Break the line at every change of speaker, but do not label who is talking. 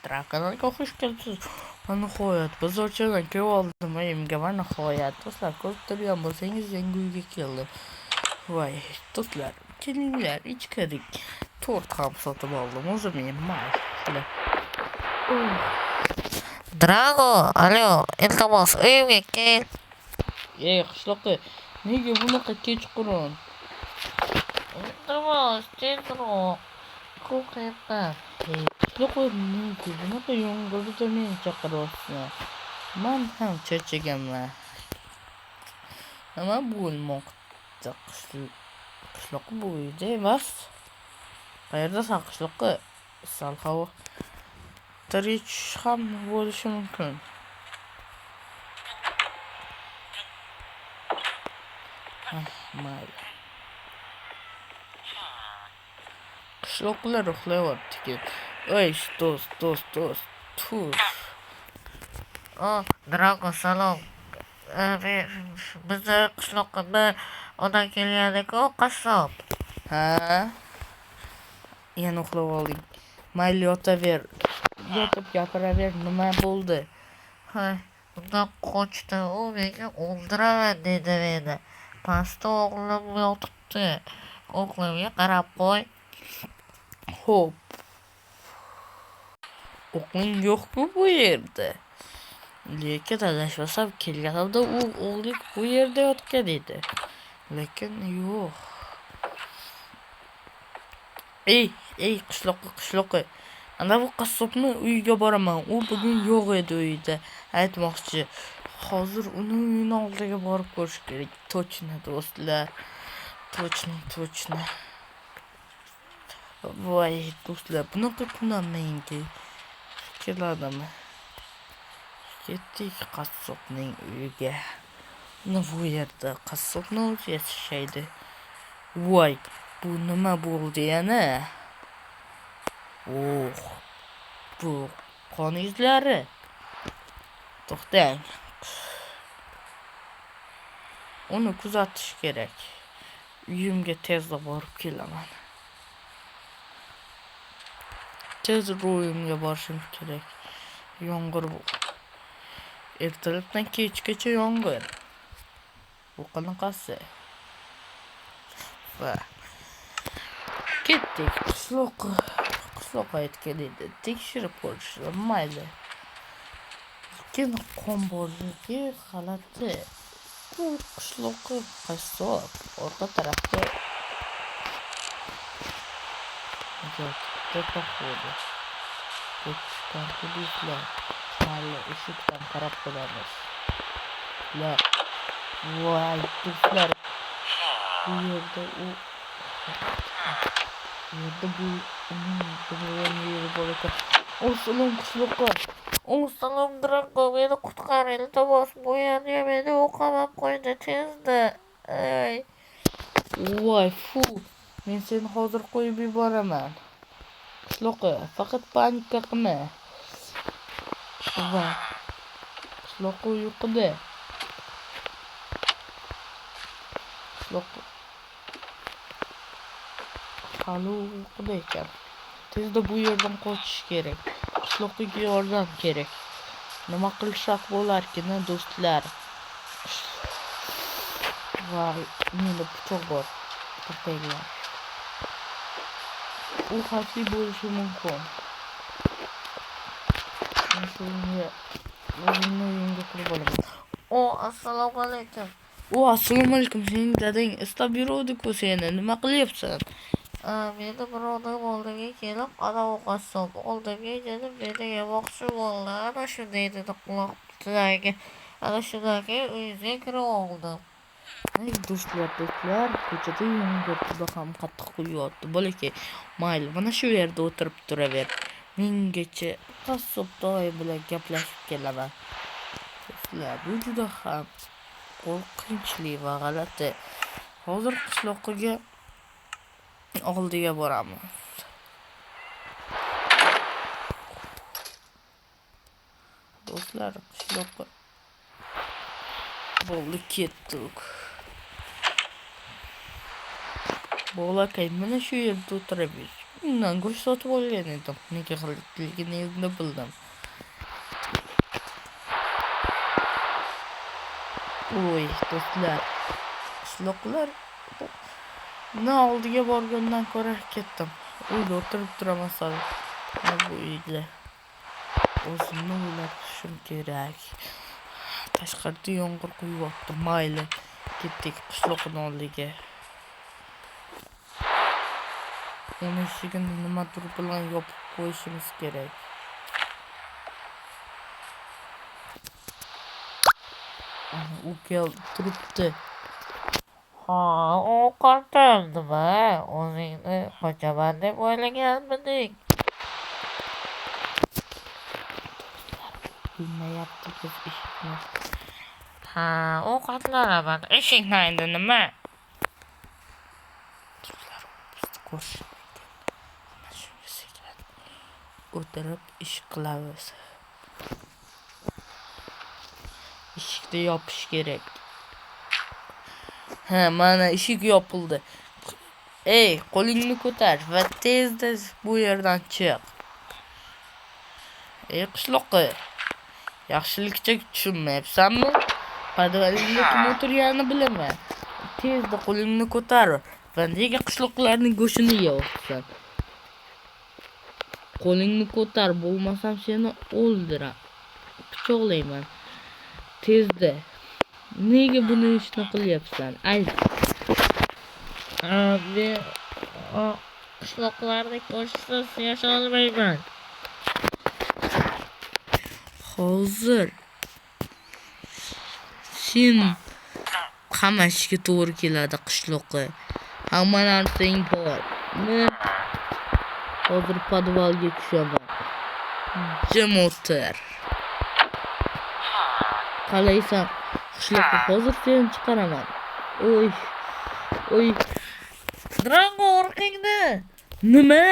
kanalga hoş geldiniz. Nihoyat bozorchadan kelib oldim uyimga. Va nihoyat do'stlar, ko'rib turgan bo'lsangiz yangi uyga keldim. Voy do'stlar, kelinglar ichkari. Tort ham sotib oldim o'zim yeyman.
Drago, alo, iltimos uyimga kel.
Qishloqqa nega bunaqa kechqurun?
Iltimos, tezroq. Qo'rqyapman.
Qishloqqa nega bunaqa yomg'irda meni chaqiryapsizlar? Men ham charchaganman. Nima bo'lmoqda qishloqqa bu uyda emas. Qayerdasan qishloqqa? Sal havo tirich ham bo'lishi mumkin. Mayli. Qishloqlar uxlayapti. Ey do'st.
Drago, salom. Bizni qishloqqa bir odam kelgandi-ku, qassob.
Ha? Yana uxlab olding. Mayli yotaver. Yotib gapiraver, nima bo'ldi?
Undan qochdi, u menga o'ldiraman dedi meni. Pastda o'g'lim yotibdi. O'g'limga qarab qo'y.
Xo'p. O'g'ling yo'q-ku bu yerda. Lekin adashmasam kelganimda u o'g'ling bu yerda yotgan edi. Lekin yo'q. Ey qishloqqa. Ana bu qassobni uyiga boraman. U bugun yo'q edi uyda. Aytmoqchi. Hozir uni uyining oldiga borib ko'rish kerak. Точно do'stlar. Точно. Voy do'stlar, bunaqa kunlar menga keladimi? Ketdik qassobning uyiga. Bu yerda qassobning o'zi yashaydi. Voy, bu nima bo'ldi yana? Bu qon izlari. To'xtang. Uni kuzatish kerak. Uyimga tezda borib kelaman. Tezroq uyimga borishim kerak. Yomg'ir bu. Ertalabdan kechgacha yomg'ir. Bu qanaqasi? Va ketdik qishloqqa aytgan edi. Tekshirib ko'rishdi, mayli. Lekin qon borligi g'alati. Bu qishloqqa qassob orqa tarafda to'xtadi. Ko'chdan turiblar. Mayli, eshikdan qarab qo'yamiz. Voy do'stlar, bu yerda yeri bor ekan. Salom qishloqqa.
Salom Drago, meni qutqar, iltimos, bu yerga meni o'qamab qo'ydi tezda.
Voy, men seni hozir qo'yib yuboraman. Qishloqqa, faqat panika qilma. Va qishloqqa uyquda. Hali uyquda ekan. Tezda bu yerdan qochish kerak. Qishloqqa yordam kerak. Nima qilsak bo'larkin, do'stlar? Voy, menda pichoq bor. To'xtanglar. U xavfli bo'lishi mumkin. O'zimni uyimga kirib olaman.
Assalomu alaykum.
Assalomu alaykum. Sening dadang istab yuruvdi-ku seni. Nima qilyapsan?
Meni birovning oldiga kelib, ana u qassob oldiga kelib meni yemoqchi bo'ldi. Ana shunday dedi quloq tutagiga. Ana shundan keyin uyimga kirib oldim.
Do'stlar, ko'chada yomg'ir juda ham qattiq quyapti. Bolakay, mayli, mana shu yerda o'tirib turaver. Mengacha qassob do'y bilan gaplashib kelaman. Do'stlar, bu juda ham qo'rqinchli va g'alati. Hozir qishloqqa oldiga boramiz. Do'stlar, qishloqqa bo'ldi, ketdik. Bolakay, mana shu yerda o'tirib Undan go'sht sotib olgan edim. Nega qilganligini endi bildim. Oy, do'stlar. Qishloqlar na oldiga borgandan ko'ra ketdim. Uyda o'tirib turaman sal. Bu uyda o'zimni o'ylashim kerak. Tashqarida yomg'ir quyapti. Mayli, ketdik qishloqning oldiga. Uni eshigini nimadir bilan yopib qo'yishimiz kerak. U kelib turibdi.
Ha, ovqatim nima? O'zingni qochaman deb o'ylaganmiding?
Bilmayapti biz eshikni.
Ha, ovqatlanaman. Eshikni endi nima?
Do'stlar, bizni ko'rishi mumkin. Mana shunga sekin o'tirib ish qilamiz. Eshikni yopish kerak. Ha, mana eshik yopildi. Ey, qo'lingni ko'tar va tezda bu yerdan chiq. Ey qishloqi, yaxshilikcha tushunmayapsanmi? Podvalingda kim o'tirganini bilaman. Tezda qo'lingni ko'tar va nega qishloqlarning go'shtini yeyapsan? Qo'lingni ko'tar, bo'lmasam seni o'ldiraman. Pichoqlayman. Tezda. Nega buni ishni qilyapsan? Ayt.
Men qishloqlarda go'shtsiz yasholmayman.
Hozir sen qamashga to'g'ri keladi qishloqqa. Hamma narsang bor. Men hozir podvalga tushaman. Jim o'tir. Qalaysan? Qishloqqa hozir seni chiqaraman. Oy.
Drago orqangda.
Nima?